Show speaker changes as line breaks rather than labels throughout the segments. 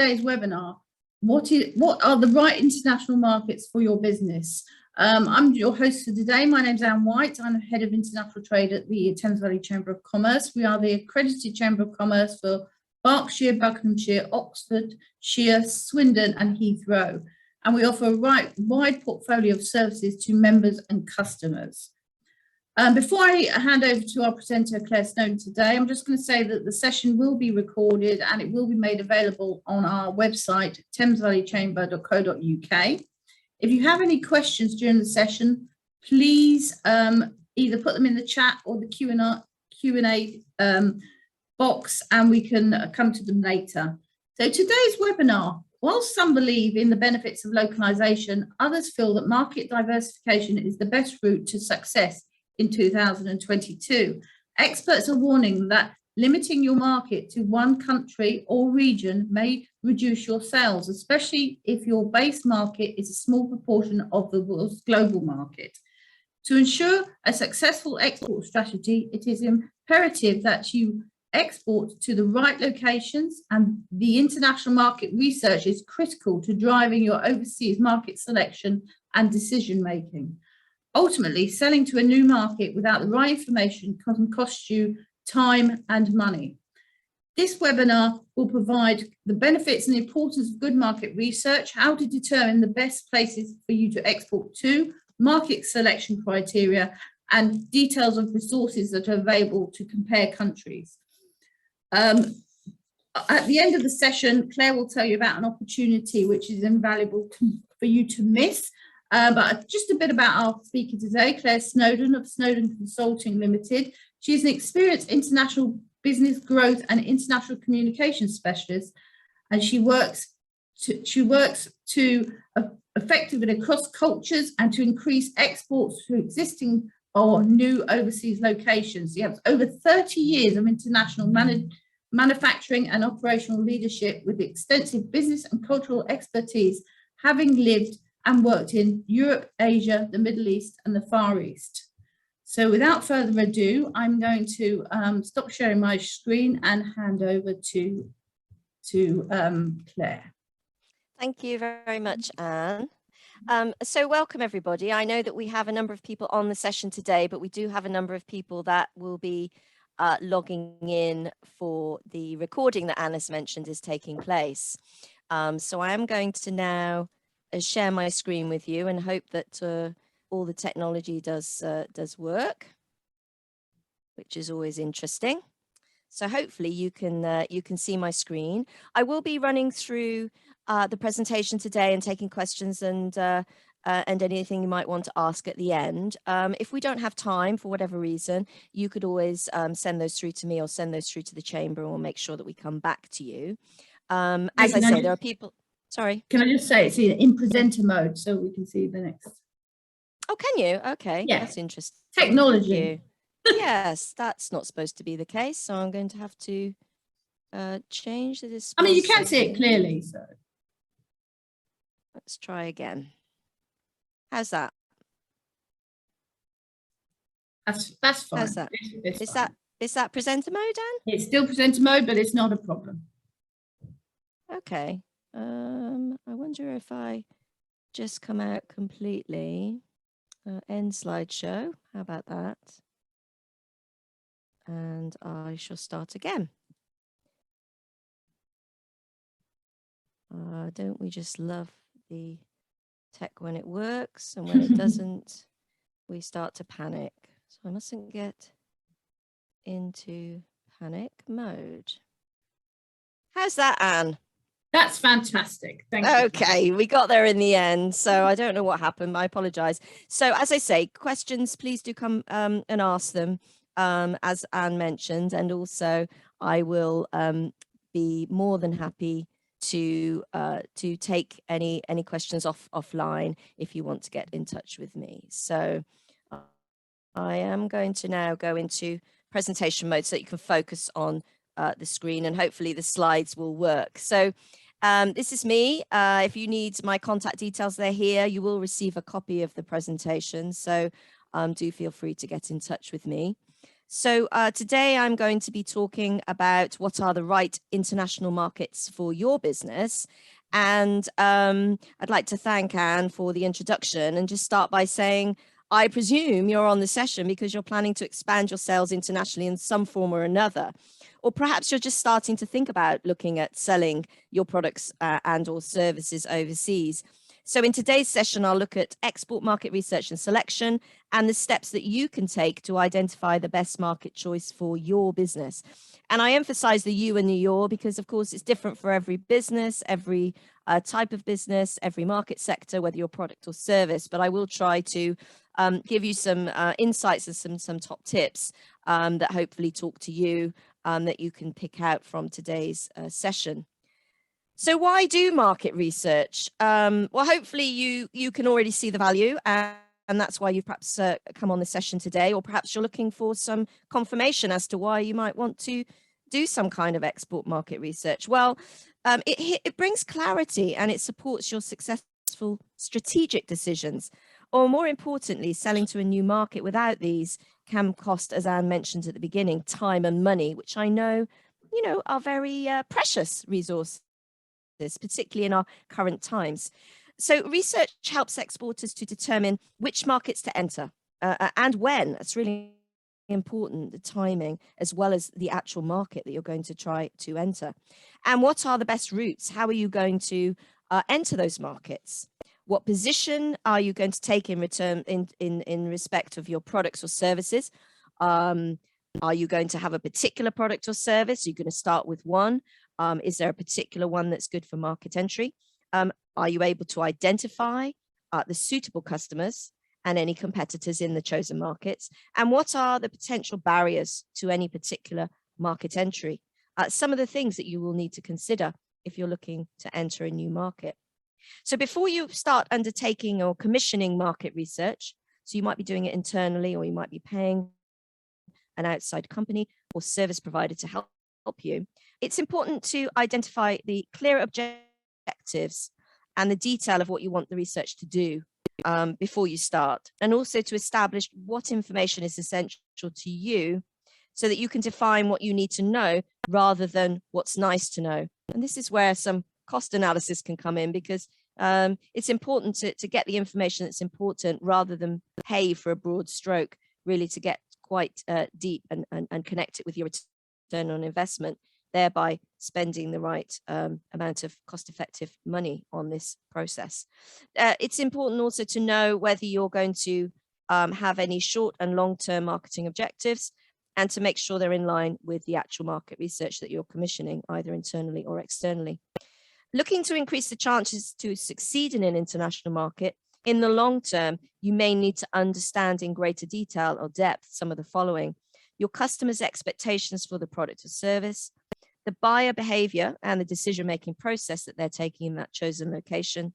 today's webinar, what are the right international markets for your business? I'm your host for today. My name is Anne White. I'm Head of International Trade at the Thames Valley Chamber of Commerce. We are the accredited Chamber of Commerce for Berkshire, Buckinghamshire, Oxfordshire, Swindon and Heathrow. And we offer a wide portfolio of services to members and customers. Before I hand over to our presenter, Claire Snowdon, today, I'm just going to say that the session will be recorded and it will be made available on our website, thamesvalleychamber.co.uk. If you have any questions during the session, please either put them in the chat or the Q&A box, and we can come to them later. So today's webinar, while some believe in the benefits of localisation, others feel that market diversification is the best route to success in 2022. Experts are warning that limiting your market to one country or region may reduce your sales, especially if your base market is a small proportion of the world's global market. To ensure a successful export strategy, it is imperative that you export to the right locations, and the international market research is critical to driving your overseas market selection and decision making. Ultimately, selling to a new market without the right information can cost you time and money. This webinar will provide the benefits and the importance of good market research, how to determine the best places for you to export to, market selection criteria, and details of resources that are available to compare countries. At the end of the session, Claire will tell you about an opportunity which is invaluable for you to miss. But just a bit about our speaker today, Claire Snowdon of Snowdon Consulting Limited. She's an experienced international business growth and international communications specialist, and she works to effectively across cultures and to increase exports to existing or new overseas locations. She has over 30 years of international manufacturing and operational leadership with extensive business and cultural expertise, having lived and worked in Europe, Asia, the Middle East and the Far East. So without further ado, I'm going to stop sharing my screen and hand over to Claire.
Thank you very much, Anne. So welcome everybody. I know that we have a number of people on the session today, but we do have a number of people that will be logging in for the recording that Anne has mentioned is taking place. So I am going to now share my screen with you and hope that all the technology does work, which is always interesting. So hopefully you can see my screen. I will be running through the presentation today and taking questions and anything you might want to ask at the end. If we don't have time for whatever reason, you could always send those through to me or send those through to the chamber, and we'll make sure that we come back to you. As I say, there are people. Sorry.
Can I just say it's in presenter mode so we can see the next?
Oh, can you? Okay.
Yeah.
That's interesting.
Technology.
Yes, that's not supposed to be the case. So I'm going to have to change the display.
I mean, you can see it clearly. So
let's try again. How's that?
That's fine.
How's that? Is that presenter mode, Anne?
It's still presenter mode, but it's not a problem.
Okay. I wonder if I just come out completely. End slideshow. How about that? And I shall start again. Don't we just love the tech when it works, and when it doesn't, we start to panic. So I mustn't get into panic mode. How's that, Anne?
That's fantastic. Thank you.
Okay, we got there in the end. So I don't know what happened. I apologize. So as I say, questions, please do come and ask them, as Anne mentioned. And also I will be more than happy to take any questions offline if you want to get in touch with me. So I am going to now go into presentation mode so that you can focus on the screen, and hopefully the slides will work. So this is me. If you need my contact details, they're here. You will receive a copy of the presentation, so do feel free to get in touch with me. So today I'm going to be talking about what are the right international markets for your business. And I'd like to thank Anne for the introduction and just start by saying, I presume you're on the session because you're planning to expand your sales internationally in some form or another. Or perhaps you're just starting to think about looking at selling your products and or services overseas. So in today's session, I'll look at export market research and selection and the steps that you can take to identify the best market choice for your business. And I emphasize the you and the your because, of course, it's different for every business, every type of business, every market sector, whether your product or service. But I will try to give you some insights and some top tips that hopefully talk to you that you can pick out from today's session. So why do market research? Well, hopefully you can already see the value and that's why you've perhaps come on the session today, or perhaps you're looking for some confirmation as to why you might want to do some kind of export market research. Well, it brings clarity and it supports your successful strategic decisions. Or more importantly, selling to a new market without these can cost, as Anne mentioned at the beginning, time and money, which I know, are very precious resources, particularly in our current times. So research helps exporters to determine which markets to enter and when. That's really important, the timing, as well as the actual market that you're going to try to enter. And what are the best routes? How are you going to enter those markets? What position are you going to take in return in respect of your products or services? Are you going to have a particular product or service? Are you going to start with one? Is there a particular one that's good for market entry? Are you able to identify the suitable customers and any competitors in the chosen markets? And what are the potential barriers to any particular market entry? Some of the things that you will need to consider if you're looking to enter a new market. So before you start undertaking or commissioning market research, so you might be doing it internally, or you might be paying an outside company or service provider to help you, it's important to identify the clear objectives and the detail of what you want the research to do before you start, and also to establish what information is essential to you so that you can define what you need to know rather than what's nice to know. And this is where some cost analysis can come in, because it's important to get the information that's important rather than pay for a broad stroke, really to get quite deep and connect it with your return on investment, thereby spending the right amount of cost-effective money on this process. It's important also to know whether you're going to have any short and long-term marketing objectives, and to make sure they're in line with the actual market research that you're commissioning, either internally or externally. Looking to increase the chances to succeed in an international market, in the long term, you may need to understand in greater detail or depth some of the following: your customers' expectations for the product or service, the buyer behavior and the decision-making process that they're taking in that chosen location,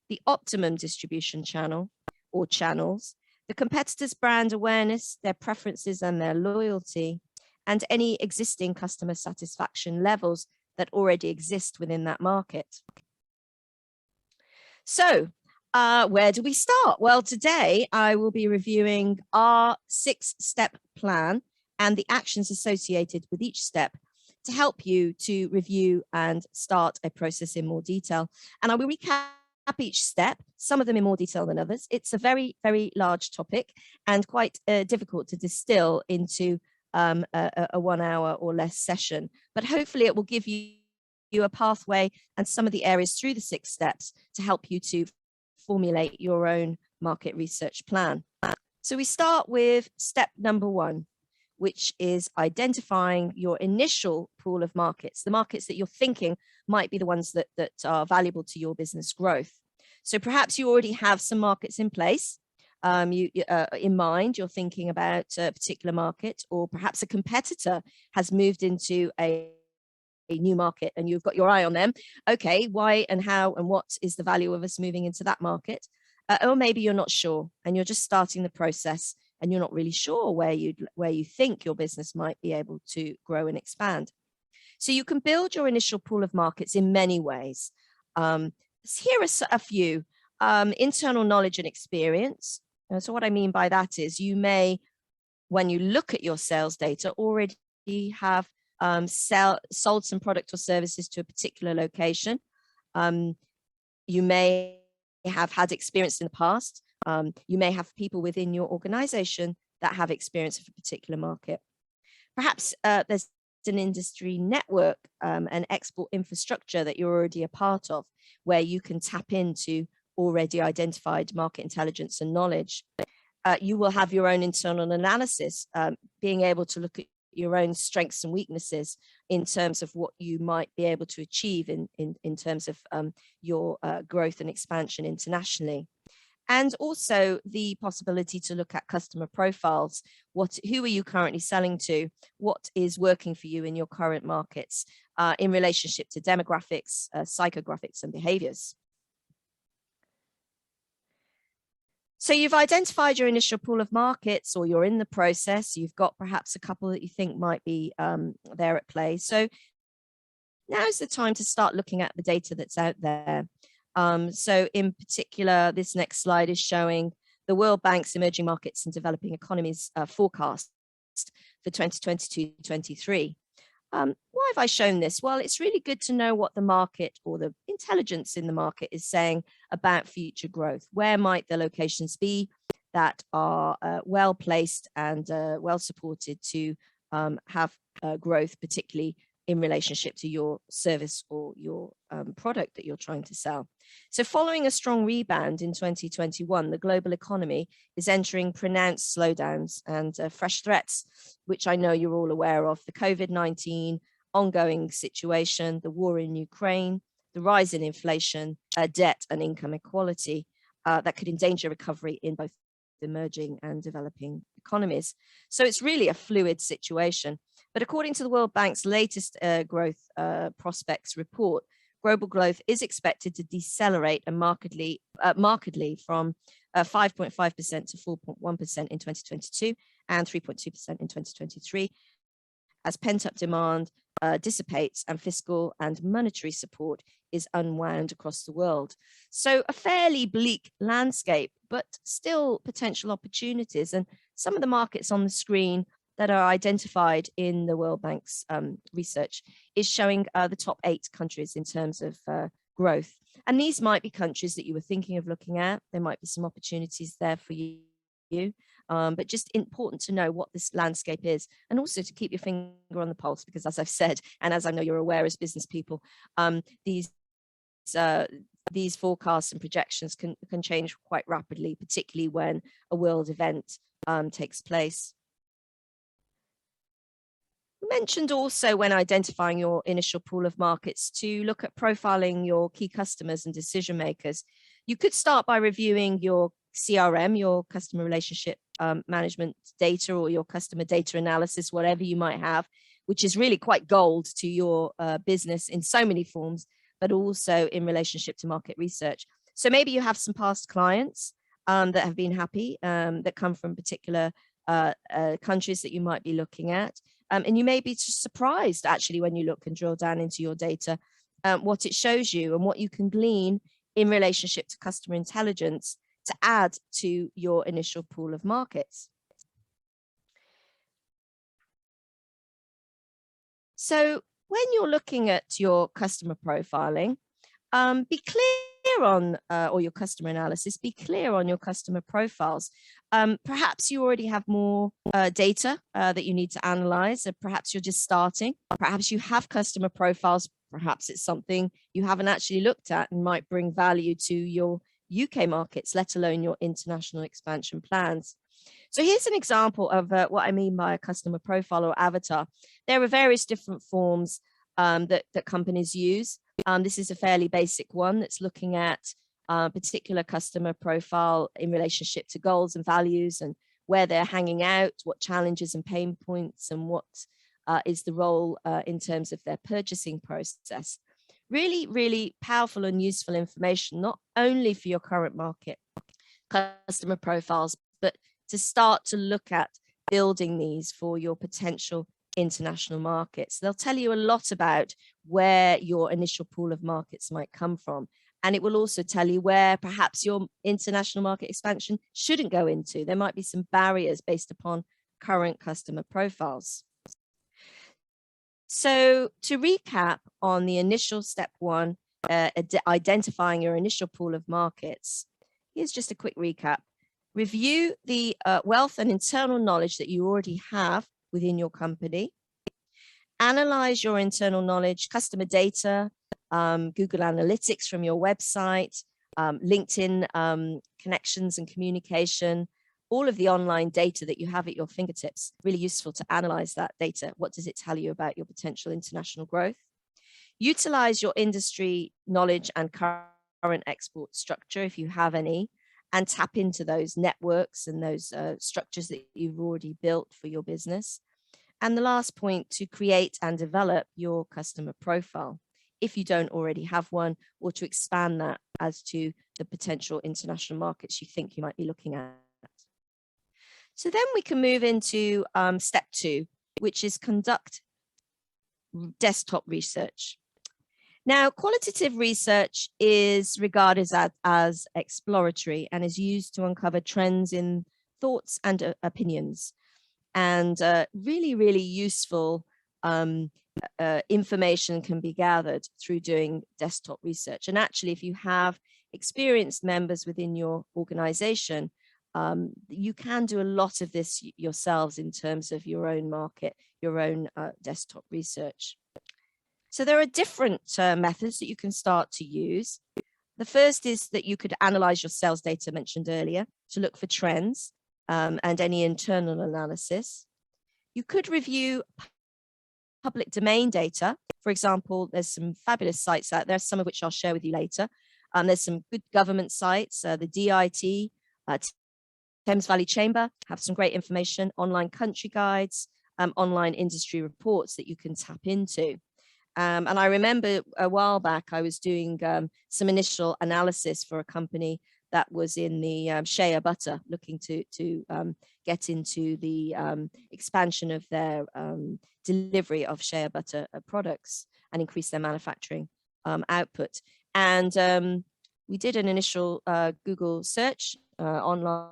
the optimum distribution channel or channels, the competitor's brand awareness, their preferences and their loyalty, and any existing customer satisfaction levels that already exist within that market. So where do we start? Well, today I will be reviewing our 6-step plan and the actions associated with each step to help you to review and start a process in more detail. And I will recap each step, some of them in more detail than others. It's a very, very large topic and quite difficult to distill into a 1 hour or less session, but hopefully it will give you a pathway and some of the areas through the 6 steps to help you to formulate your own market research plan. So we start with step number 1, which is identifying your initial pool of markets, the markets that you're thinking might be the ones that are valuable to your business growth. So perhaps you already have some markets in place. In mind, you're thinking about a particular market, or perhaps a competitor has moved into a new market and you've got your eye on them. Okay, why and how and what is the value of us moving into that market? Or maybe you're not sure and you're just starting the process and you're not really sure where you think your business might be able to grow and expand. So you can build your initial pool of markets in many ways. Here are a few: internal knowledge and experience. So what I mean by that is you may when you look at your sales data, already have sold some product or services to a particular location. You may have had experience in the past. You may have people within your organization that have experience of a particular market. Perhaps there's an industry network, an export infrastructure that you're already a part of, where you can tap into already identified market intelligence and knowledge. You will have your own internal analysis, being able to look at your own strengths and weaknesses in terms of what you might be able to achieve in terms of your growth and expansion internationally. And also the possibility to look at customer profiles. Who are you currently selling to? What is working for you in your current markets in relationship to demographics, psychographics, and behaviors? So you've identified your initial pool of markets, or you're in the process. You've got perhaps a couple that you think might be there at play. So now's the time to start looking at the data that's out there. So in particular, this next slide is showing the World Bank's Emerging Markets and Developing Economies forecast for 2022-23. Why have I shown this? Well, it's really good to know what the market or the intelligence in the market is saying about future growth. Where might the locations be that are well placed and well supported to have growth, particularly in relationship to your service or your product that you're trying to sell. So following a strong rebound in 2021, the global economy is entering pronounced slowdowns and fresh threats, which I know you're all aware of: the COVID-19 ongoing situation, the war in Ukraine, the rise in inflation, debt and income inequality that could endanger recovery in both emerging and developing economies. So it's really a fluid situation. But according to the World Bank's latest growth prospects report, global growth is expected to decelerate and markedly from 5.5% to 4.1% in 2022 and 3.2% in 2023, as pent-up demand dissipates and fiscal and monetary support is unwound across the world. So a fairly bleak landscape, but still potential opportunities. And some of the markets on the screen that are identified in the World Bank's research is showing the top 8 countries in terms of growth. And these might be countries that you were thinking of looking at. There might be some opportunities there for you. But just important to know what this landscape is, and also to keep your finger on the pulse, because as I've said, and as I know you're aware as business people, these forecasts and projections can change quite rapidly, particularly when a world event takes place. Mentioned also when identifying your initial pool of markets to look at profiling your key customers and decision makers. You could start by reviewing your CRM, your customer relationship management data, or your customer data analysis, whatever you might have, which is really quite gold to your business in so many forms, but also in relationship to market research. So maybe you have some past clients that have been happy, that come from particular countries that you might be looking at. And you may be surprised actually when you look and drill down into your data, what it shows you and what you can glean in relationship to customer intelligence to add to your initial pool of markets. So when you're looking at your customer profiling, be clear on, or your customer analysis, be clear on your customer profiles. Perhaps you already have more data that you need to analyze, or perhaps you're just starting. Perhaps you have customer profiles. Perhaps it's something you haven't actually looked at and might bring value to your UK markets, let alone your international expansion plans. So here's an example of what I mean by a customer profile or avatar. There are various different forms that companies use. This is a fairly basic one that's looking at a particular customer profile in relationship to goals and values and where they're hanging out, what challenges and pain points, and what is the role in terms of their purchasing process. Really, really powerful and useful information, not only for your current market customer profiles, but to start to look at building these for your potential international markets. They'll tell you a lot about where your initial pool of markets might come from. And it will also tell you where perhaps your international market expansion shouldn't go into. There might be some barriers based upon current customer profiles. So to recap on the initial step one, identifying your initial pool of markets, here's just a quick recap. Review the wealth and internal knowledge that you already have within your company. Analyze your internal knowledge, customer data, Google Analytics from your website, LinkedIn connections and communication, all of the online data that you have at your fingertips. Really useful to analyze that data. What does it tell you about your potential international growth? Utilize your industry knowledge and current export structure, if you have any, and tap into those networks and those structures that you've already built for your business. And the last point, to create and develop your customer profile, if you don't already have one, or to expand that as to the potential international markets you think you might be looking at. So then we can move into step two, which is conduct desktop research. Now, qualitative research is regarded as exploratory and is used to uncover trends in thoughts and opinions. And really, really useful information can be gathered through doing desktop research. And actually, if you have experienced members within your organization, you can do a lot of this yourselves in terms of your own market, your own desktop research. So there are different methods that you can start to use. The first is that you could analyze your sales data mentioned earlier to look for trends and any internal analysis. You could review public domain data. For example, there's some fabulous sites out there, some of which I'll share with you later. There's some good government sites, the DIT, Thames Valley Chamber have some great information, online country guides, online industry reports that you can tap into. And I remember a while back, I was doing some initial analysis for a company that was in the shea butter, looking to get into the expansion of their delivery of shea butter products and increase their manufacturing output. And we did an initial Google search online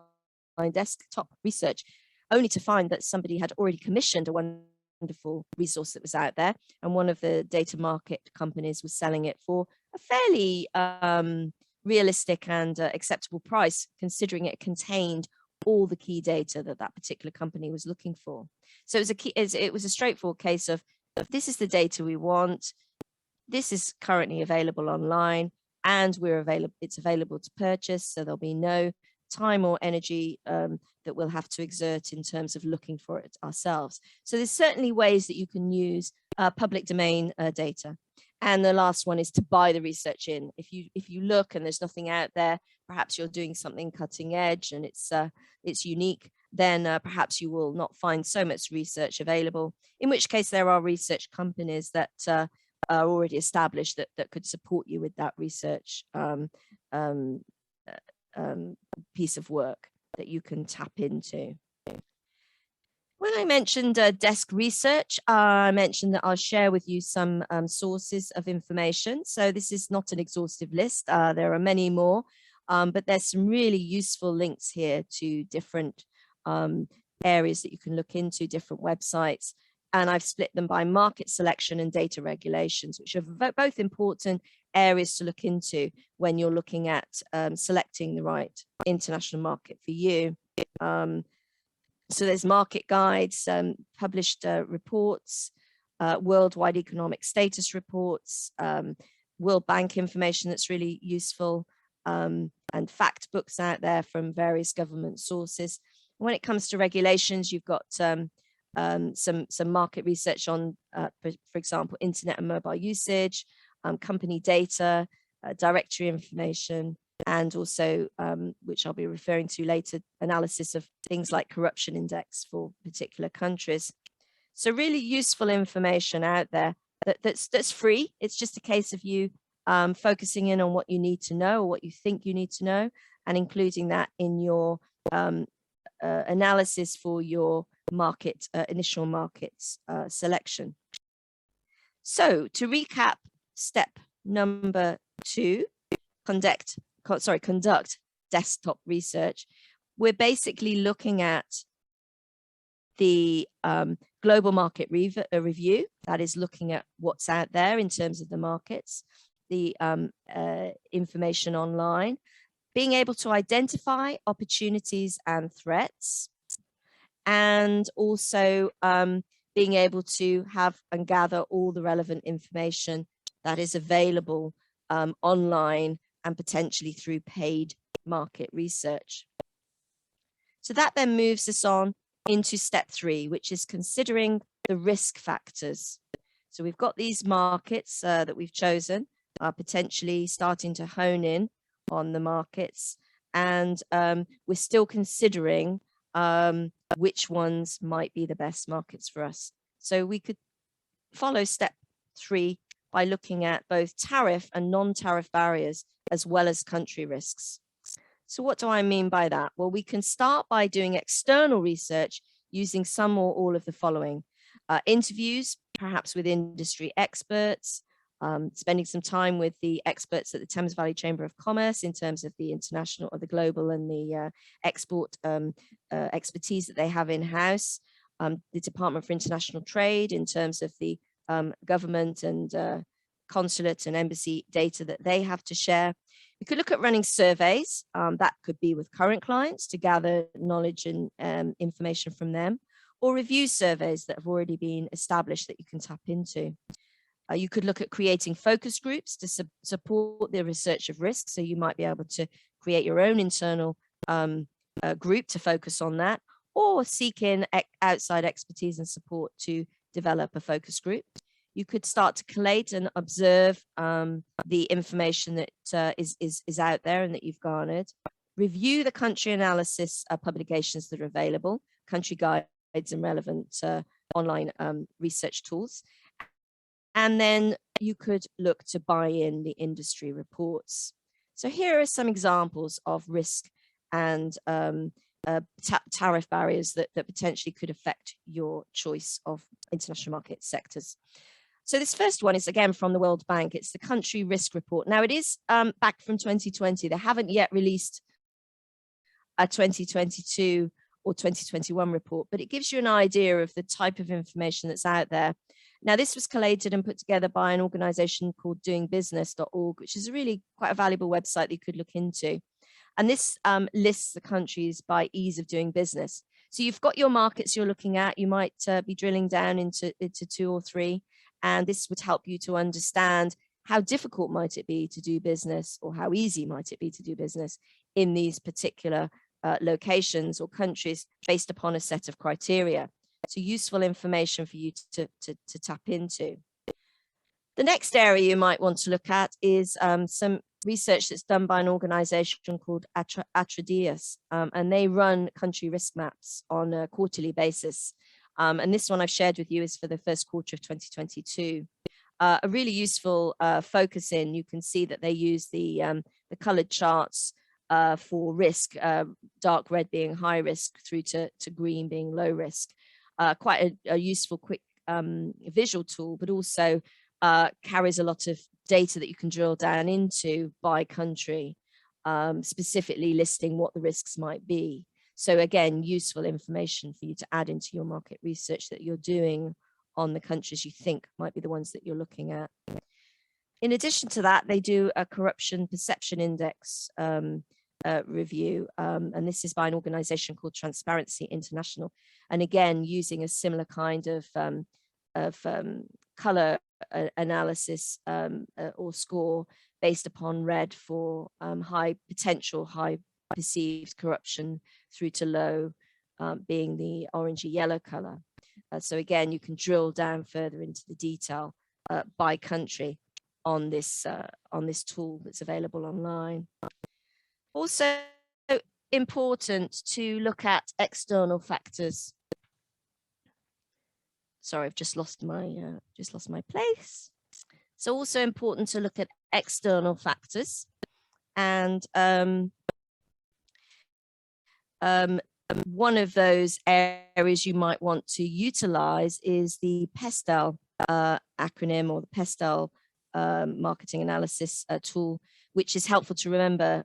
desktop research, only to find that somebody had already commissioned a wonderful resource that was out there, and one of the data market companies was selling it for a fairly realistic and acceptable price, considering it contained all the key data that that particular company was looking for. So it was a straightforward case of, this is the data we want, this is currently available online, and it's available to purchase, so there'll be no time or energy that we'll have to exert in terms of looking for it ourselves. So there's certainly ways that you can use public domain data. And the last one is to buy the research in. If you look and there's nothing out there, perhaps you're doing something cutting edge and it's unique, then perhaps you will not find so much research available, in which case there are research companies that are already established that could support you with that research piece of work that you can tap into. When I mentioned desk research, I mentioned that I'll share with you some sources of information. So this is not an exhaustive list. There are many more, but there's some really useful links here to different areas that you can look into, different websites. And I've split them by market selection and data regulations, which are both important areas to look into when you're looking at selecting the right international market for you. So there's market guides, published reports, worldwide economic status reports, World Bank information that's really useful, and fact books out there from various government sources. When it comes to regulations, you've got some market research on, for example, internet and mobile usage, company data, directory information, and also, which I'll be referring to later, analysis of things like corruption index for particular countries. So really useful information out there that's free. It's just a case of you focusing in on what you need to know or what you think you need to know, and including that in your analysis for your market, initial markets selection. So to recap, step number 2, conduct desktop research. We're basically looking at the global market review, that is looking at what's out there in terms of the markets, the information online, being able to identify opportunities and threats, and also being able to have and gather all the relevant information that is available online and potentially through paid market research. So that then moves us on into step 3, which is considering the risk factors. So we've got these markets that we've chosen, potentially starting to hone in on the markets, and we're still considering which ones might be the best markets for us. So we could follow step 3 by looking at both tariff and non-tariff barriers, as well as country risks. So what do I mean by that? Well, we can start by doing external research using some or all of the following. Interviews, perhaps with industry experts, spending some time with the experts at the Thames Valley Chamber of Commerce in terms of the international or the global and the export expertise that they have in-house, the Department for International Trade in terms of the government and consulate and embassy data that they have to share. We could look at running surveys, that could be with current clients to gather knowledge and information from them, or review surveys that have already been established that you can tap into. You could look at creating focus groups to support the research of risk. So you might be able to create your own internal group to focus on that, or seek in outside expertise and support to develop a focus group. You could start to collate and observe the information that is out there and that you've garnered. Review the country analysis publications that are available, country guides and relevant online research tools. And then you could look to buy in the industry reports. So here are some examples of risk and tariff barriers that potentially could affect your choice of international market sectors. So this first one is again from the World Bank. It's the country risk report. Now it is back from 2020. They haven't yet released a 2022 or 2021 report, but it gives you an idea of the type of information that's out there. Now this was collated and put together by an organization called doingbusiness.org, which is really quite a valuable website that you could look into. And this lists the countries by ease of doing business. So you've got your markets you're looking at. You might be drilling down into 2 or 3. And this would help you to understand how difficult might it be to do business, or how easy might it be to do business in these particular locations or countries based upon a set of criteria. So useful information for you to tap into. The next area you might want to look at is some research that's done by an organization called Atradius, and they run country risk maps on a quarterly basis. And this one I've shared with you is for the first quarter of 2022. A really useful focus in, you can see that they use the colored charts for risk, dark red being high risk through to green being low risk. Quite a useful, quick visual tool, but also carries a lot of data that you can drill down into by country, specifically listing what the risks might be. So again, useful information for you to add into your market research that you're doing on the countries you think might be the ones that you're looking at. In addition to that, they do a corruption perception index review, and this is by an organization called Transparency International. And again, using a similar kind of color analysis or score based upon red for high potential, high perceived corruption through to low being the orangey yellow color. So again, you can drill down further into the detail by country on this tool that's available online. Also important to look at external factors. Sorry, I've just lost my place. So also important to look at external factors, and one of those areas you might want to utilize is the PESTEL acronym, or the PESTEL marketing analysis tool, which is helpful to remember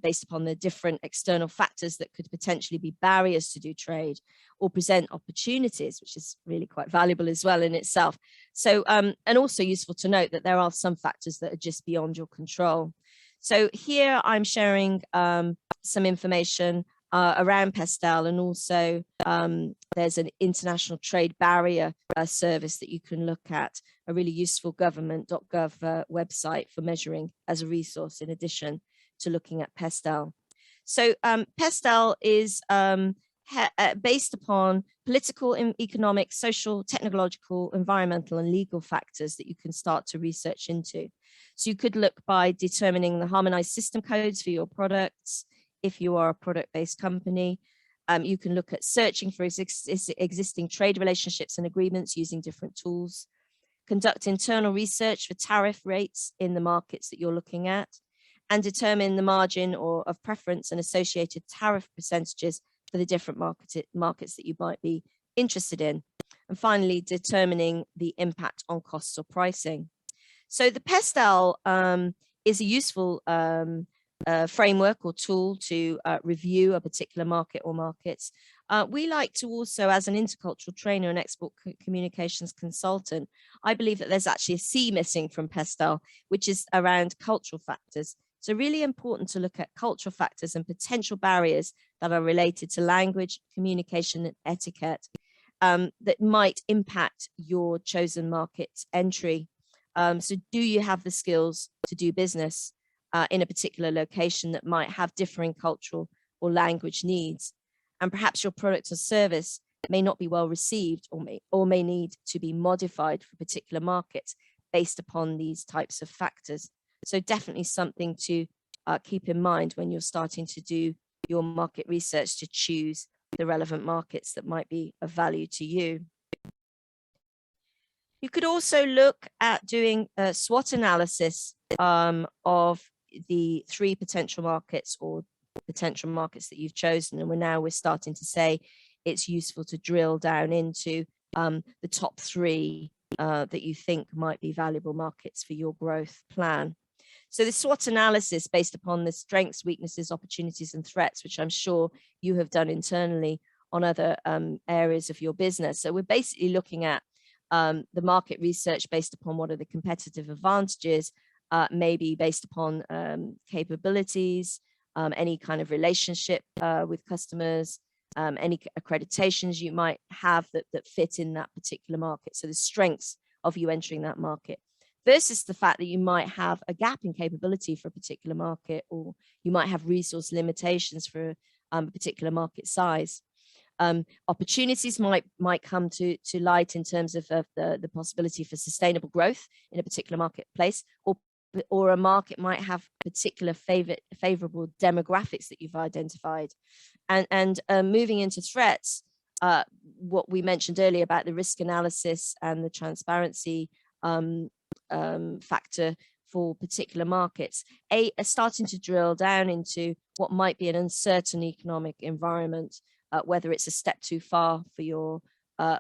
based upon the different external factors that could potentially be barriers to do trade or present opportunities, which is really quite valuable as well in itself. So, and also useful to note that there are some factors that are just beyond your control. So here I'm sharing some information around PESTEL, and also there's an international trade barrier service that you can look at, a really useful government.gov website for measuring as a resource in addition to looking at PESTEL. So PESTEL is based upon political, economic, social, technological, environmental and legal factors that you can start to research into. So you could look by determining the harmonized system codes for your products. If you are a product-based company, you can look at searching for existing trade relationships and agreements using different tools, conduct internal research for tariff rates in the markets that you're looking at, and determine the margin or of preference and associated tariff percentages for the different markets that you might be interested in. And finally, determining the impact on costs or pricing. So the PESTEL is a useful framework or tool to review a particular market or markets. We like to also, as an intercultural trainer and export communications consultant, I believe that there's actually a C missing from PESTEL, which is around cultural factors. So really important to look at cultural factors and potential barriers that are related to language, communication and etiquette that might impact your chosen market's entry. So do you have the skills to do business in a particular location that might have differing cultural or language needs? And perhaps your product or service may not be well received or may need to be modified for particular markets based upon these types of factors. So definitely something to keep in mind when you're starting to do your market research to choose the relevant markets that might be of value to you. You could also look at doing a SWOT analysis of the 3 potential markets or potential markets that you've chosen. And we're starting to say it's useful to drill down into the top 3 that you think might be valuable markets for your growth plan. So the SWOT analysis based upon the strengths, weaknesses, opportunities and threats, which I'm sure you have done internally on other areas of your business. So we're basically looking at the market research based upon what are the competitive advantages, maybe based upon capabilities, any kind of relationship with customers, any accreditations you might have that fit in that particular market. So the strengths of you entering that market versus the fact that you might have a gap in capability for a particular market, or you might have resource limitations for a particular market size. Opportunities might come to light in terms of the possibility for sustainable growth in a particular marketplace, or a market might have particular favorable demographics that you've identified. And moving into threats, what we mentioned earlier about the risk analysis and the transparency factor for particular markets, starting to drill down into what might be an uncertain economic environment, whether it's a step too far for your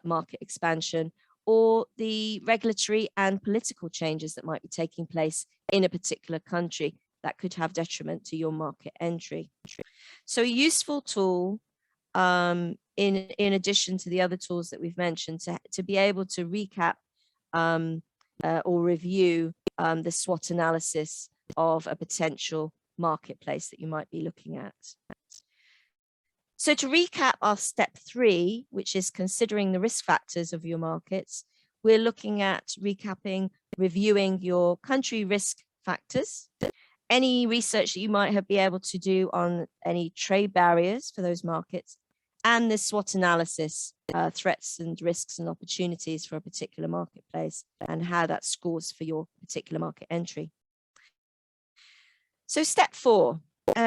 market expansion, or the regulatory and political changes that might be taking place in a particular country that could have detriment to your market entry. So a useful tool, in addition to the other tools that we've mentioned, to be able to recap or review the SWOT analysis of a potential marketplace that you might be looking at. So to recap our step 3, which is considering the risk factors of your markets, we're looking at reviewing your country risk factors, any research that you might be able to do on any trade barriers for those markets, and the SWOT analysis, threats and risks and opportunities for a particular marketplace and how that scores for your particular market entry. So step 4,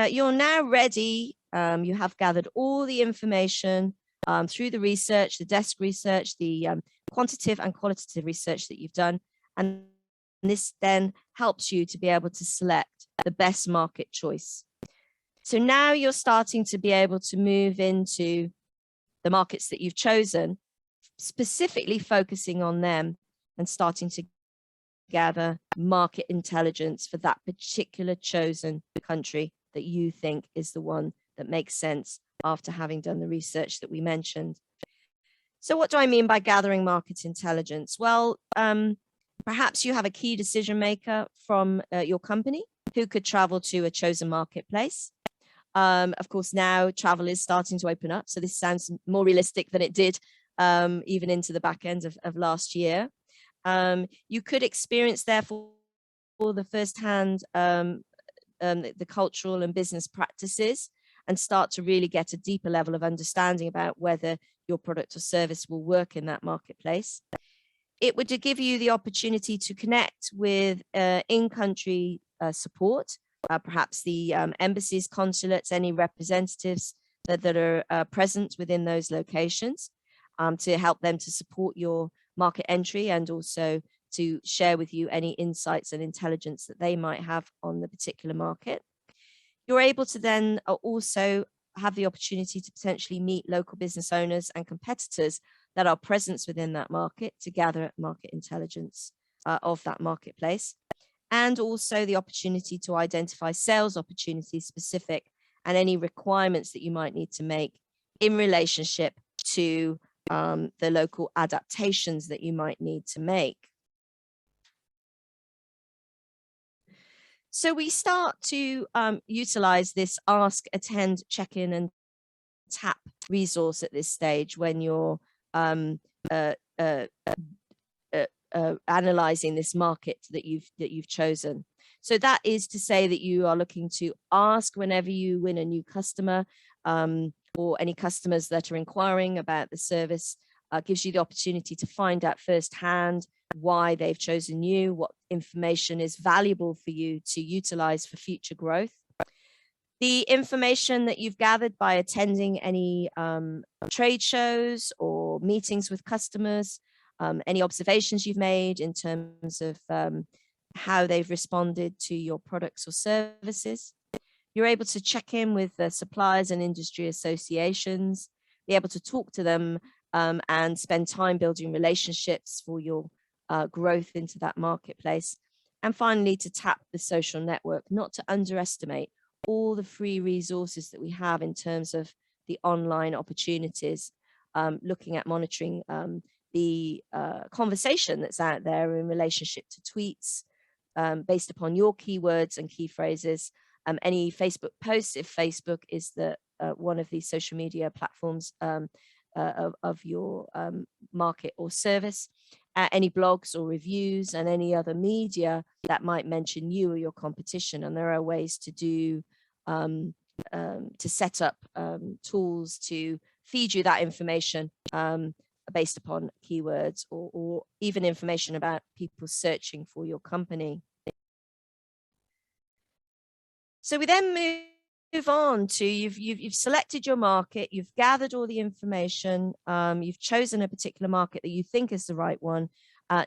you're now ready. You have gathered all the information through the research, the desk research, the quantitative and qualitative research that you've done. And this then helps you to be able to select the best market choice. So now you're starting to be able to move into the markets that you've chosen, specifically focusing on them and starting to gather market intelligence for that particular chosen country that you think is the one that makes sense after having done the research that we mentioned. So what do I mean by gathering market intelligence? Well, perhaps you have a key decision maker from your company who could travel to a chosen marketplace. Of course, now travel is starting to open up, so this sounds more realistic than it did even into the back end of last year. You could experience, therefore, the firsthand the cultural and business practices and start to really get a deeper level of understanding about whether your product or service will work in that marketplace. It would give you the opportunity to connect with in-country support, perhaps the embassies, consulates, any representatives that are present within those locations, to help them to support your market entry and also to share with you any insights and intelligence that they might have on the particular market. You're able to then also have the opportunity to potentially meet local business owners and competitors that are present within that market to gather market intelligence of that marketplace, and also the opportunity to identify sales opportunities specific and any requirements that you might need to make in relationship to the local adaptations that you might need to make. So we start to utilize this ask, attend, check-in and tap resource at this stage when you're analyzing this market that you've chosen. So that is to say that you are looking to ask whenever you win a new customer, or any customers that are inquiring about the service, gives you the opportunity to find out firsthand why they've chosen you, what information is valuable for you to utilize for future growth. The information that you've gathered by attending any trade shows or meetings with customers, any observations you've made in terms of how they've responded to your products or services. You're able to check in with the suppliers and industry associations, be able to talk to them and spend time building relationships for your growth into that marketplace. And finally, to tap the social network, not to underestimate all the free resources that we have in terms of the online opportunities, looking at monitoring the conversation that's out there in relationship to tweets based upon your keywords and key phrases, any Facebook posts, if Facebook is the one of these social media platforms of your market or service, any blogs or reviews and any other media that might mention you or your competition. And there are ways to do to set up tools to feed you that information based upon keywords or even information about people searching for your company. So we then move on to you've selected your market, you've gathered all the information, you've chosen a particular market that you think is the right one.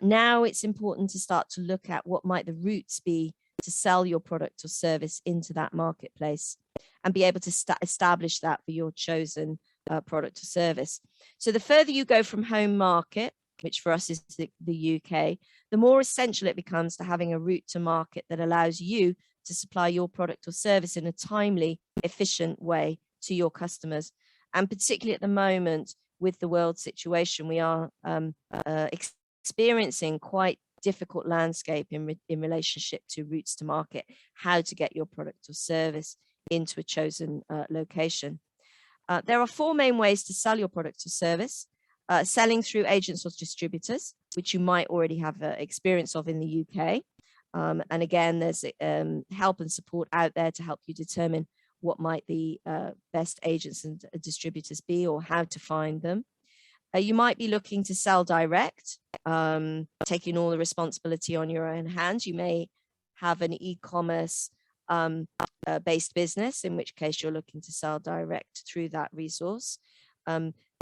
Now it's important to start to look at what might the routes be to sell your product or service into that marketplace and be able to establish that for your chosen product or service. So the further you go from home market, which for us is the UK, the more essential it becomes to having a route to market that allows you to supply your product or service in a timely, efficient way to your customers. And particularly at the moment with the world situation, we are experiencing quite difficult landscape in relationship to routes to market, how to get your product or service into a chosen location. There are four main ways to sell your product or service. Selling through agents or distributors, which you might already have experience of in the UK. And again, there's help and support out there to help you determine what might the best agents and distributors be or how to find them. You might be looking to sell direct, taking all the responsibility on your own hands. You may have an e-commerce based business, in which case you're looking to sell direct through that resource.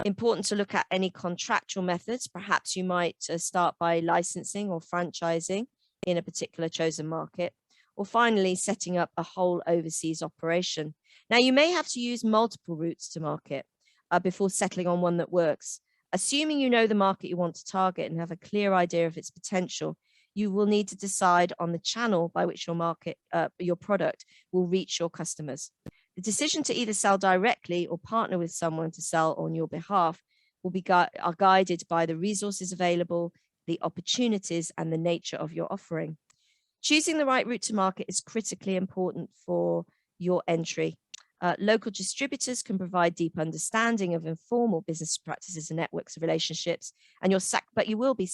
Important to look at any contractual methods. Perhaps you might start by licensing or franchising in a particular chosen market, or finally setting up a whole overseas operation. Now, you may have to use multiple routes to market before settling on one that works. Assuming you know the market you want to target and have a clear idea of its potential, you will need to decide on the channel by which your product will reach your customers. The decision to either sell directly or partner with someone to sell on your behalf will be are guided by the resources available, the opportunities, and the nature of your offering. Choosing the right route to market is critically important for your entry. Local distributors can provide deep understanding of informal business practices and networks of relationships, and but you will be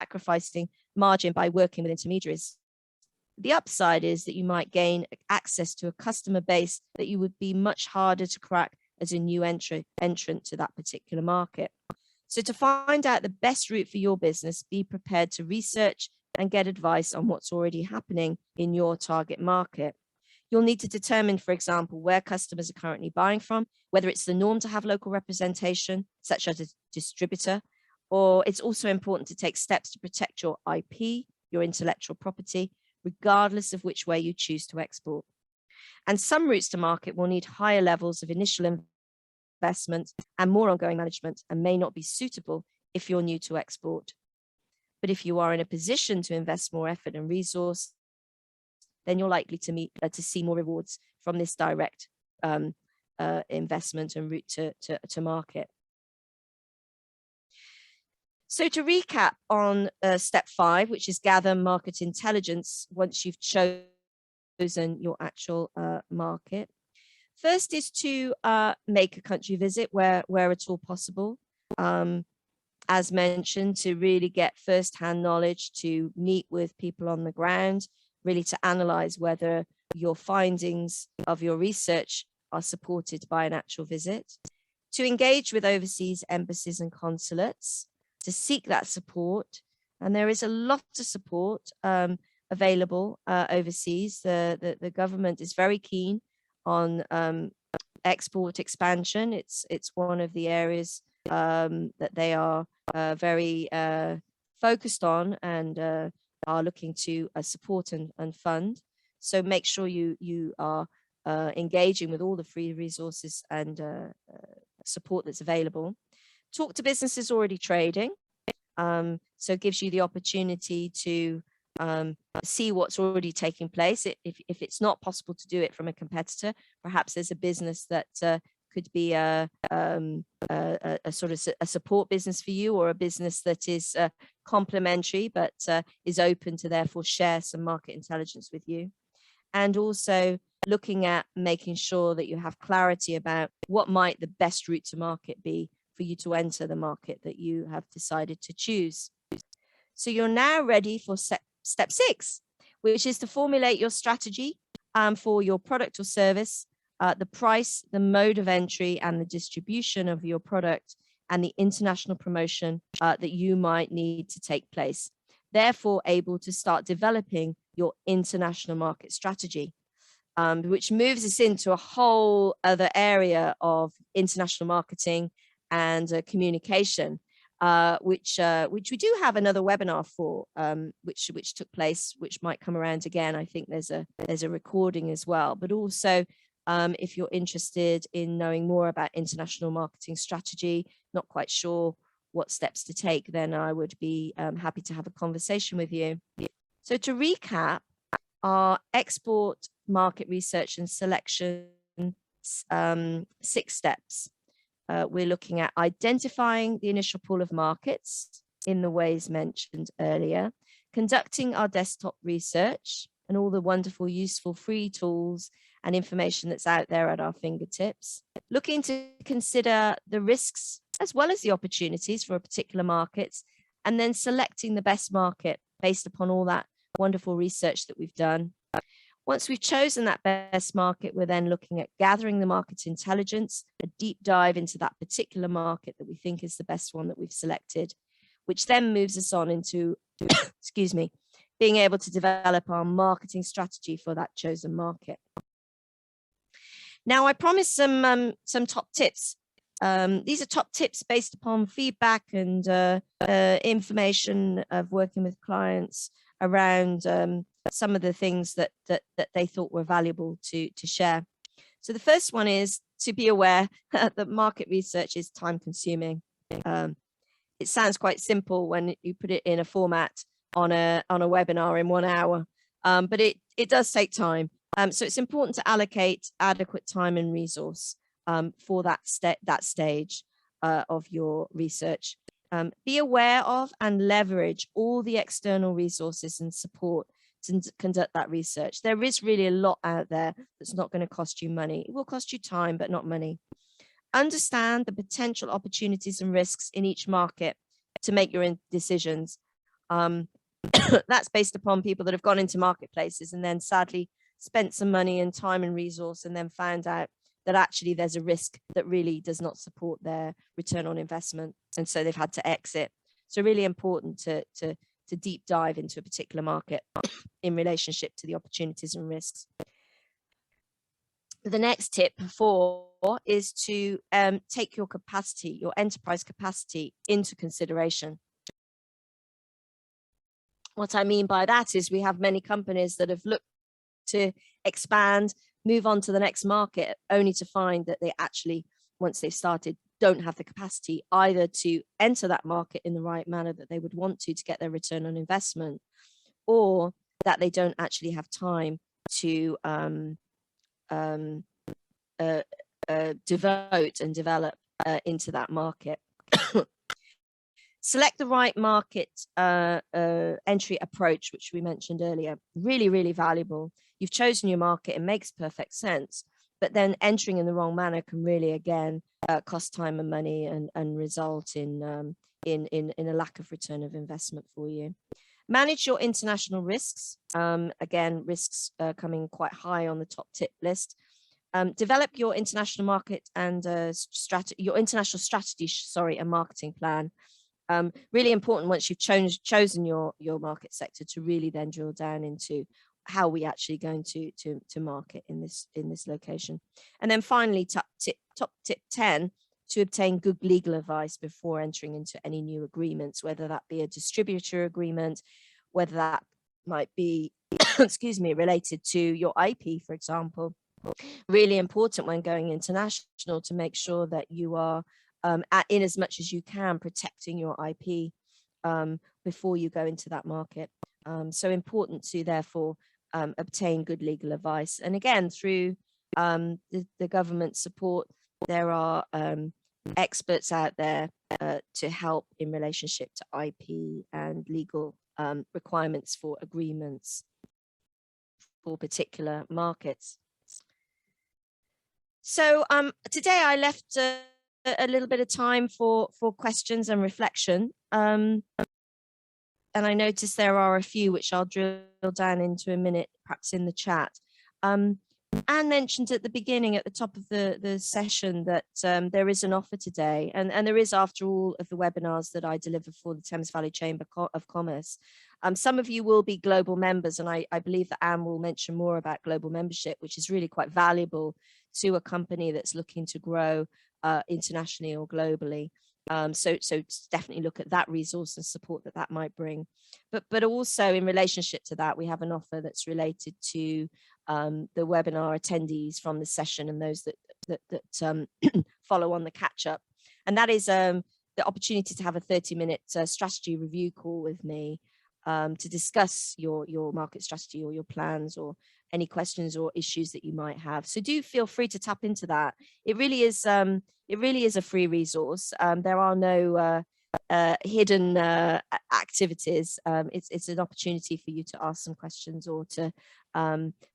sacrificing margin by working with intermediaries. The upside is that you might gain access to a customer base that you would be much harder to crack as a new entrant to that particular market. So to find out the best route for your business, be prepared to research and get advice on what's already happening in your target market. You'll need to determine, for example, where customers are currently buying from, whether it's the norm to have local representation, such as a distributor, or it's also important to take steps to protect your IP, your intellectual property, regardless of which way you choose to export. And some routes to market will need higher levels of initial investment and more ongoing management, and may not be suitable if you're new to export. But if you are in a position to invest more effort and resource, then you're likely to see more rewards from this direct investment and route to market. So to recap on step 5, which is gather market intelligence once you've chosen your actual market. First is to make a country visit where at all possible. As mentioned, to really get first-hand knowledge, to meet with people on the ground, really to analyze whether your findings of your research are supported by an actual visit, to engage with overseas embassies and consulates, to seek that support. And there is a lot of support available overseas. The government is very keen on export expansion. It's one of the areas that they are very focused on and are looking to support and fund. So make sure you are engaging with all the free resources and support that's available. Talk to businesses already trading. So it gives you the opportunity to see what's already taking place. If it's not possible to do it from a competitor, perhaps there's a business that could be a sort of a support business for you, or a business that is complementary but is open to therefore share some market intelligence with you. And also looking at making sure that you have clarity about what might the best route to market be for you to enter the market that you have decided to choose. So you're now ready for step 6, which is to formulate your strategy for your product or service, the price, the mode of entry, and the distribution of your product, and the international promotion that you might need to take place. Therefore, able to start developing your international market strategy, which moves us into a whole other area of international marketing and communication, which we do have another webinar for, which took place, which might come around again. I think there's a recording as well. But also, if you're interested in knowing more about international marketing strategy, not quite sure what steps to take, then I would be happy to have a conversation with you. So to recap, our export market research and selection 6 steps. We're looking at identifying the initial pool of markets in the ways mentioned earlier, conducting our desktop research and all the wonderful, useful free tools and information that's out there at our fingertips, looking to consider the risks as well as the opportunities for a particular market, and then selecting the best market based upon all that wonderful research that we've done. Once we've chosen that best market, we're then looking at gathering the market intelligence, a deep dive into that particular market that we think is the best one that we've selected, which then moves us on into, excuse me, being able to develop our marketing strategy for that chosen market. Now, I promised some top tips. These are top tips based upon feedback and information of working with clients around some of the things that they thought were valuable to share. So the first one is to be aware that market research is time consuming. It sounds quite simple when you put it in a format on a webinar in 1 hour, but it does take time. So it's important to allocate adequate time and resource for that stage of your research. Be aware of and leverage all the external resources and support to conduct that research. There is really a lot out there that's not going to cost you money. It will cost you time, but not money. Understand the potential opportunities and risks in each market to make your decisions. That's based upon people that have gone into marketplaces and then sadly spent some money and time and resource and then found out that actually there's a risk that really does not support their return on investment. And so they've had to exit. So really important to deep dive into a particular market in relationship to the opportunities and risks. The next tip 4 is to take your capacity, your enterprise capacity into consideration. What I mean by that is we have many companies that have looked to expand, move on to the next market, only to find that they actually, once they've started, don't have the capacity either to enter that market in the right manner that they would want to get their return on investment, or that they don't actually have time to devote and develop into that market. Select the right market entry approach, which we mentioned earlier. Really, really valuable. You've chosen your market, it makes perfect sense, but then entering in the wrong manner can really, again, cost time and money and result in a lack of return of investment for you. Manage your international risks. Again, risks coming quite high on the top tip list. Develop your international market and your international strategy, and marketing plan. Really important once you've chosen your market sector to really then drill down into how we actually going to market in this location. And then finally, top tip 10, to obtain good legal advice before entering into any new agreements, whether that be a distributor agreement, whether that might be, excuse me, related to your IP, for example. Really important when going international to make sure that you are in as much as you can protecting your IP before you go into that market. So important to therefore obtain good legal advice. And again, through the government support, there are experts out there to help in relationship to IP and legal requirements for agreements for particular markets. So today I left a little bit of time for questions and reflection. And I noticed there are a few which I'll drill down into a minute, perhaps in the chat. Anne mentioned at the beginning, at the top of the session, that there is an offer today, and there is, after all of the webinars that I deliver for the Thames Valley Chamber of Commerce. Some of you will be global members, and I believe that Anne will mention more about global membership, which is really quite valuable to a company that's looking to grow internationally or globally. So definitely look at that resource and support that might bring. But also in relationship to that, we have an offer that's related to the webinar attendees from the session and those that follow on the catch up. And that is the opportunity to have a 30-minute strategy review call with me to discuss your market strategy or your plans or any questions or issues that you might have. So do feel free to tap into that. It really is a free resource. There are no hidden activities. It's an opportunity for you to ask some questions or to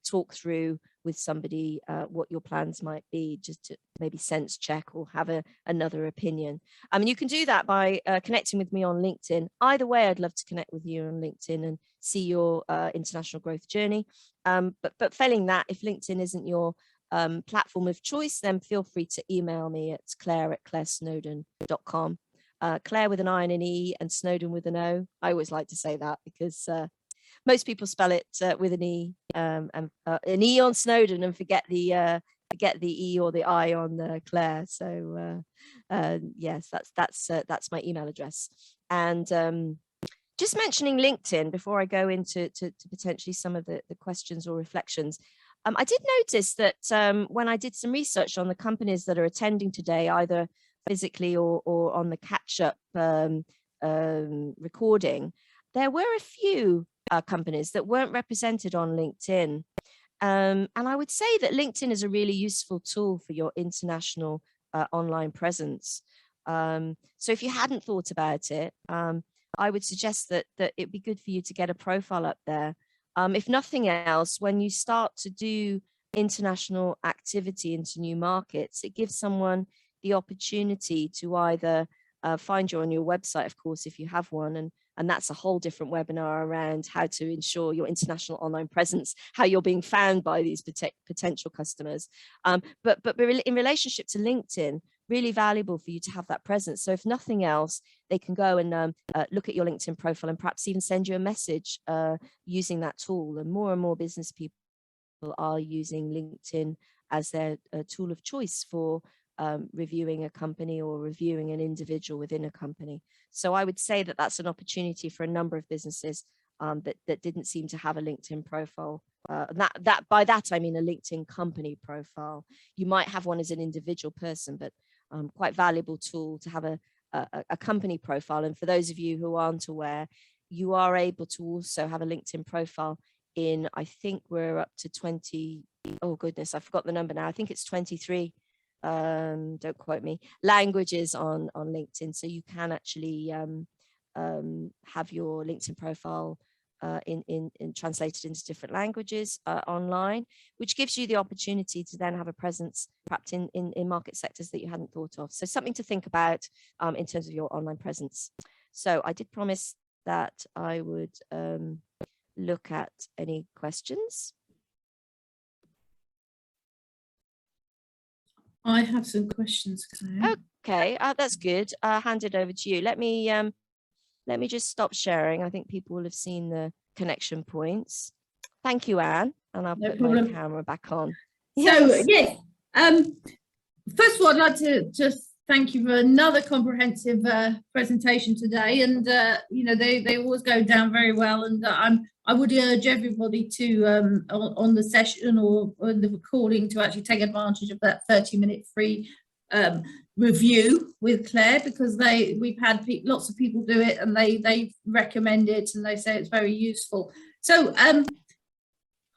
talk through with somebody what your plans might be, just to maybe sense check or have another opinion. You can do that by connecting with me on LinkedIn. Either way, I'd love to connect with you on LinkedIn and see your international growth journey. But failing that, if LinkedIn isn't your platform of choice, then feel free to email me at claire@clairesnowdon.com. Claire with an I and an E and Snowdon with an O. I always like to say that because most people spell it with an E and an E on Snowdon and forget the E or the I on Claire. So yes, that's my email address. And just mentioning LinkedIn before I go into potentially some of the questions or reflections. I did notice that when I did some research on the companies that are attending today, either physically or on the catch-up recording, there were a few companies that weren't represented on LinkedIn. And I would say that LinkedIn is a really useful tool for your international online presence. So if you hadn't thought about it, I would suggest that it'd be good for you to get a profile up there. If nothing else, when you start to do international activity into new markets, it gives someone the opportunity to either find you on your website, of course, if you have one, and that's a whole different webinar around how to ensure your international online presence, how you're being found by these potential customers. But in relationship to LinkedIn, really valuable for you to have that presence. So if nothing else, they can go and look at your LinkedIn profile and perhaps even send you a message using that tool. And more business people are using LinkedIn as their tool of choice for reviewing a company or reviewing an individual within a company. So I would say that that's an opportunity for a number of businesses that didn't seem to have a LinkedIn profile. By that I mean a LinkedIn company profile. You might have one as an individual person, but quite valuable tool to have a company profile. And for those of you who aren't aware, you are able to also have a LinkedIn profile in, I think we're up to 20, oh goodness, I forgot the number now. I think it's 23, don't quote me, languages on LinkedIn. So you can actually have your LinkedIn profile in translated into different languages online, which gives you the opportunity to then have a presence perhaps in market sectors that you hadn't thought of. So something to think about in terms of your online presence. So I did promise that I would look at any questions.
I have some questions, Claire.
Okay, that's good. I'll hand it over to you. Let me just stop sharing. I think people will have seen the connection points. Thank you, Anne. And I'll put my camera back on.
So, yes. First of all, I'd like to just thank you for another comprehensive presentation today. And, you know, they always go down very well. And I would urge everybody to, on the session or the recording, to actually take advantage of that 30-minute free review with Claire, because we've had lots of people do it and they recommend it and they say it's very useful. So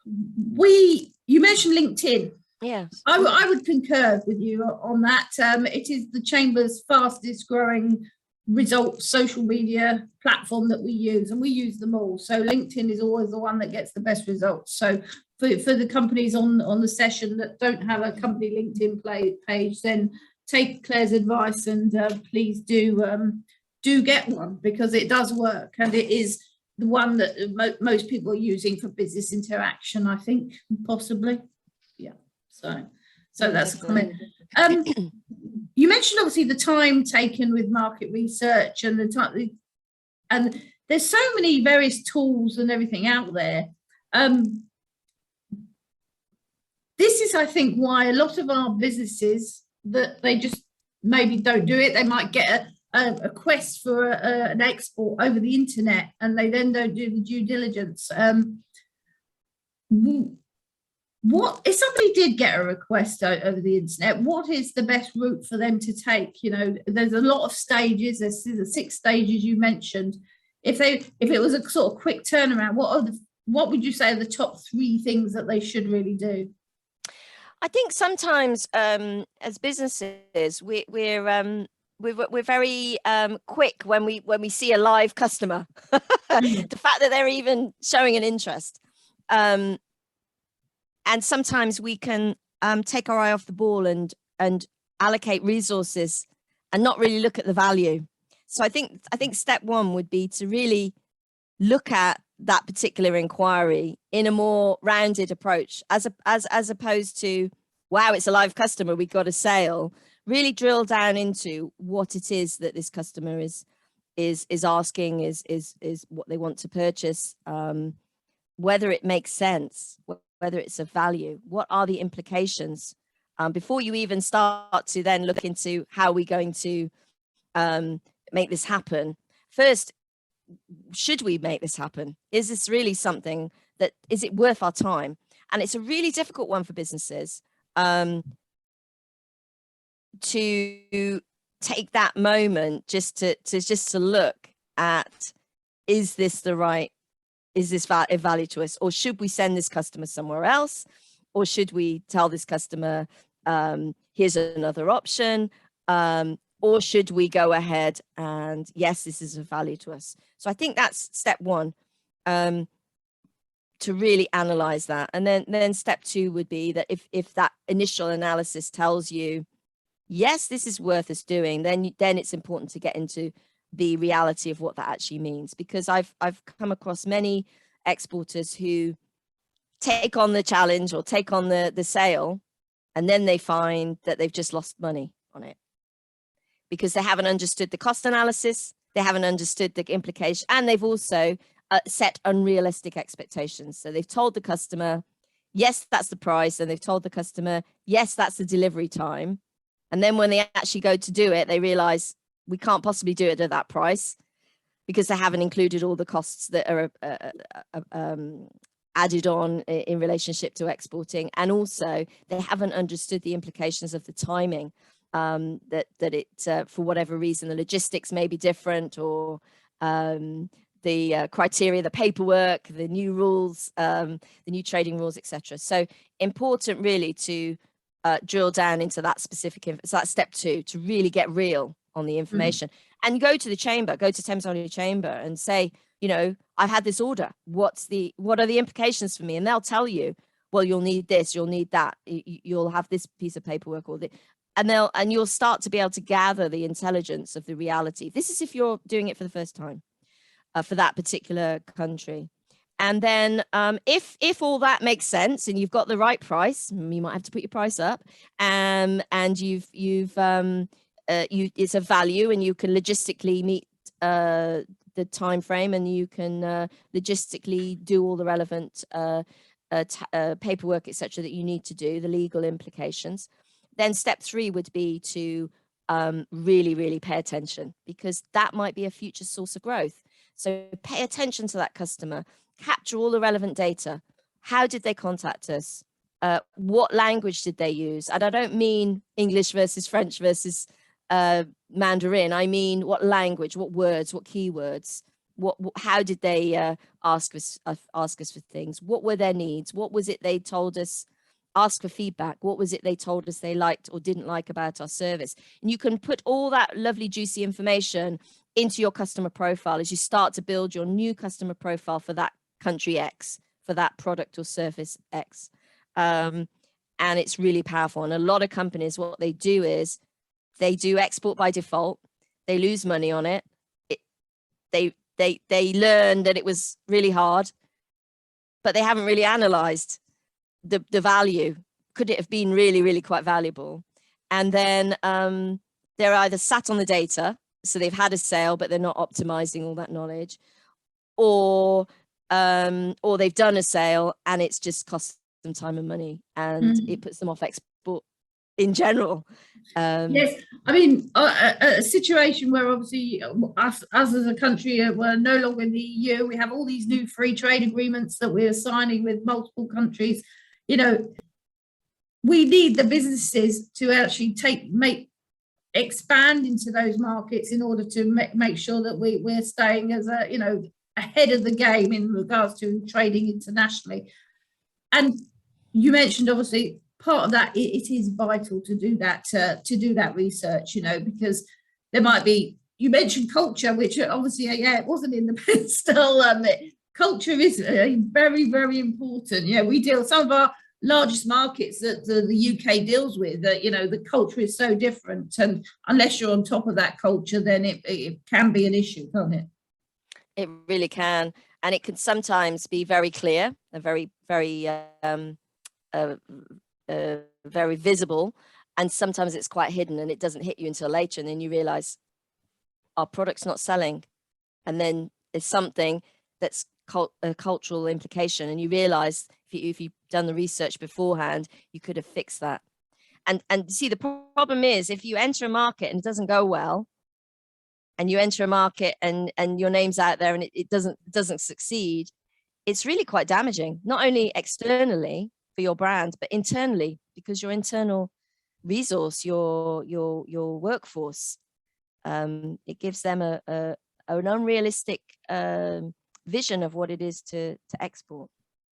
you mentioned LinkedIn.
Yes,
I would concur with you on that. It is the Chamber's fastest growing results social media platform that we use, and we use them all. So LinkedIn is always the one that gets the best results. So for the companies on the session that don't have a company LinkedIn page, then take Claire's advice and please do get one, because it does work, and it is the one that most people are using for business interaction, I think, possibly. Yeah. So that's a comment. You mentioned obviously the time taken with market research and the time, and there's so many various tools and everything out there. This is, I think, why a lot of our businesses, that they just maybe don't do it. They might get a quest for an export over the internet, and they then don't do the due diligence. What if somebody did get a request over the internet? What is the best route for them to take? You know, there's a lot of stages. There's the 6 stages you mentioned. If it was a sort of quick turnaround, what would you say are the top 3 things that they should really do?
I think sometimes as businesses, we're very quick when we see a live customer. The fact that they're even showing an interest. And sometimes we can take our eye off the ball and allocate resources and not really look at the value. So I think step 1 would be to really look at that particular inquiry in a more rounded approach, as opposed to, wow, it's a live customer, we got a sale. Really drill down into what it is that this customer is asking, is what they want to purchase, whether it makes sense, whether it's of value, what are the implications, before you even start to then look into how we're going to make this happen. First, should we make this happen? Is this really something that, is it worth our time? And it's a really difficult one for businesses to take that moment just to look at, is this of value to us, or should we send this customer somewhere else, or should we tell this customer, here's another option, or should we go ahead and yes, this is of value to us. So I think that's step one, to really analyze that. And then step two would be that if that initial analysis tells you, yes, this is worth us doing, then it's important to get into the reality of what that actually means. Because I've come across many exporters who take on the challenge or take on the sale, and then they find that they've just lost money on it because they haven't understood the cost analysis, they haven't understood the implication, and they've also set unrealistic expectations. So they've told the customer, yes, that's the price, and they've told the customer, yes, that's the delivery time. And then when they actually go to do it, they realize we can't possibly do it at that price because they haven't included all the costs that are added on in relationship to exporting. And also they haven't understood the implications of the timing, that it, for whatever reason, the logistics may be different, or the criteria, the paperwork, the new rules, the new trading rules, etc. So important really to drill down into that specific, so that's step two, to really get real on the information. And go to the chamber, go to Thames Only Chamber and say, you know, I've had this order. What are the implications for me? And they'll tell you, well, you'll need this, you'll need that, you'll have this piece of paperwork, or and you'll start to be able to gather the intelligence of the reality. This is if you're doing it for the first time for that particular country. And then if all that makes sense and you've got the right price, you might have to put your price up, and it's a value and you can logistically meet the time frame, and you can logistically do all the relevant paperwork, etc., that you need to do, the legal implications. Then step three would be to really pay attention, because that might be a future source of growth. So pay attention to that customer, capture all the relevant data. How did they contact us? What language did they use? And I don't mean English versus French versus Mandarin. I mean, what language, what words, what keywords, how did they ask us for things? What were their needs? What was it they told us? Ask for feedback. What was it they told us they liked or didn't like about our service? And you can put all that lovely, juicy information into your customer profile as you start to build your new customer profile for that country X, for that product or service X. And it's really powerful. And a lot of companies, what they do is they do export by default. They lose money on it. They learn that it was really hard, but they haven't really analyzed the value. Could it have been really quite valuable? And then they're either sat on the data, so they've had a sale, but they're not optimizing all that knowledge, or they've done a sale and it's just cost them time and money, and it puts them off export in general.
Yes, I mean, a situation where obviously us as a country, we're no longer in the EU, we have all these new free trade agreements that we're signing with multiple countries. You know, we need the businesses to actually expand into those markets in order to make sure that we're staying as a, you know, ahead of the game in regards to trading internationally. And you mentioned obviously part of that, it is vital to do that research, you know, because there might be, you mentioned culture, which obviously, yeah, it wasn't in the pen still. Culture is very important. Yeah, we deal, some of our largest markets that the UK deals with, you know, the culture is so different, and unless you're on top of that culture, then it can be an issue, can't it?
It really can, and it can sometimes be very clear and very visible, and sometimes it's quite hidden and it doesn't hit you until later, and then you realize our product's not selling, and then there's something that's a cultural implication, and you realize if you've done the research beforehand, you could have fixed that. And see, the problem is if you enter a market and it doesn't go well, and you enter a market and your name's out there and it doesn't succeed, it's really quite damaging, not only externally for your brand, but internally, because your internal resource, your workforce, it gives them a an unrealistic vision of what it is to export.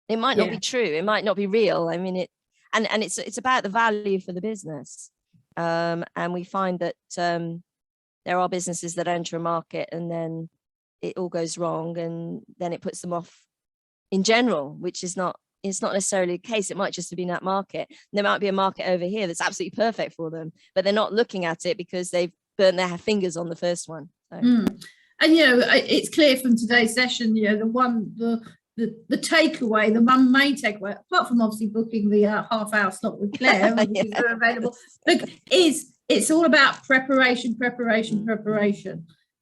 It might not be true. It might not be real. I mean, and it's about the value for the business. And we find that there are businesses that enter a market and then it all goes wrong, and then it puts them off in general, which is not necessarily the case. It might just have been that market. There might be a market over here that's absolutely perfect for them, but they're not looking at it because they've burnt their fingers on the first one. So.
And it's clear from today's session, the takeaway, the main takeaway, apart from obviously booking the half-hour slot with Claire, which is available, is it's all about preparation,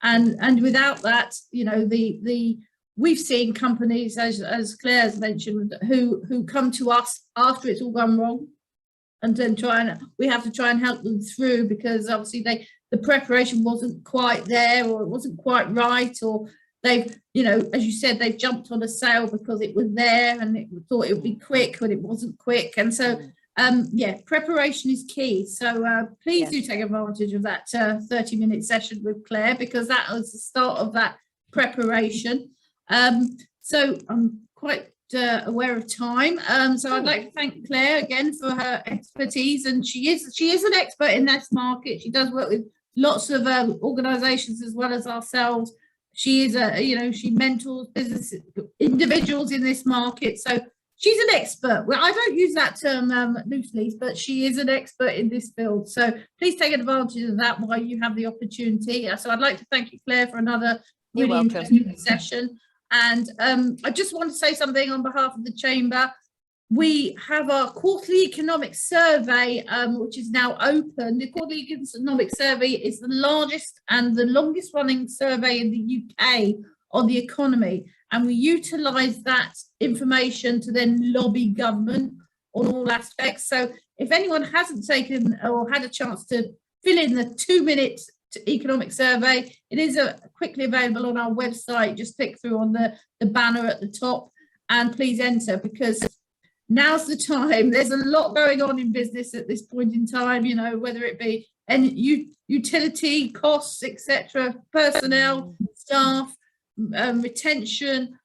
and without that, we've seen companies, as Claire has mentioned, who come to us after it's all gone wrong, and then we have to try and help them through, because obviously the preparation wasn't quite there, or it wasn't quite right, or they've, as you said, they've jumped on a sale because it was there and it thought it would be quick, but it wasn't quick. And so, preparation is key. So please do take advantage of that 30-minute session with Claire, because that was the start of that preparation. So I'm quite aware of time. So I'd like to thank Claire again for her expertise, and she is an expert in this market. She does work with lots of organizations as well as ourselves. She is she mentors business individuals in this market. So she's an expert. Well, I don't use that term loosely, but she is an expert in this field. So please take advantage of that while you have the opportunity. So I'd like to thank you, Claire, for another really interesting session. And I just want to say something on behalf of the Chamber. We have our quarterly economic survey, which is now open. The quarterly economic survey is the largest and the longest running survey in the UK on the economy. And we utilise that information to then lobby government on all aspects. So if anyone hasn't taken or had a chance to fill in the 2-minute economic survey, it is quickly available on our website. Just click through on the banner at the top and please enter, because now's the time. There's a lot going on in business at this point in time, whether it be utility costs, etc., personnel, staff, retention.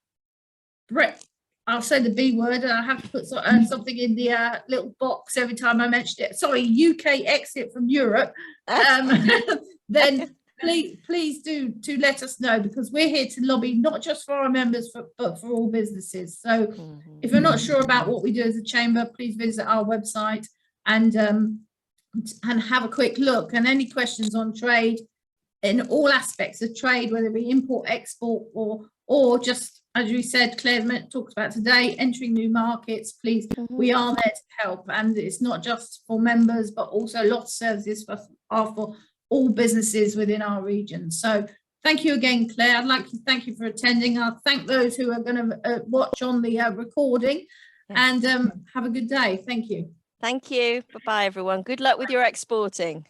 I'll say the B word, and I have to put something in the little box every time I mention it. Sorry, UK exit from Europe. Then please do let us know, because we're here to lobby not just for our members, but for all businesses. So if you're not sure about what we do as a chamber, please visit our website and have a quick look. And any questions on trade, in all aspects of trade, whether it be import, export, or just, as we said, Claire talked about today, entering new markets, please, we are there to help. And it's not just for members, but also lots of services are for all businesses within our region. So thank you again, Claire. I'd like to thank you for attending. I'll thank those who are going to watch on the recording, and have a good day. Thank you.
Thank you. Bye-bye, everyone. Good luck with your exporting.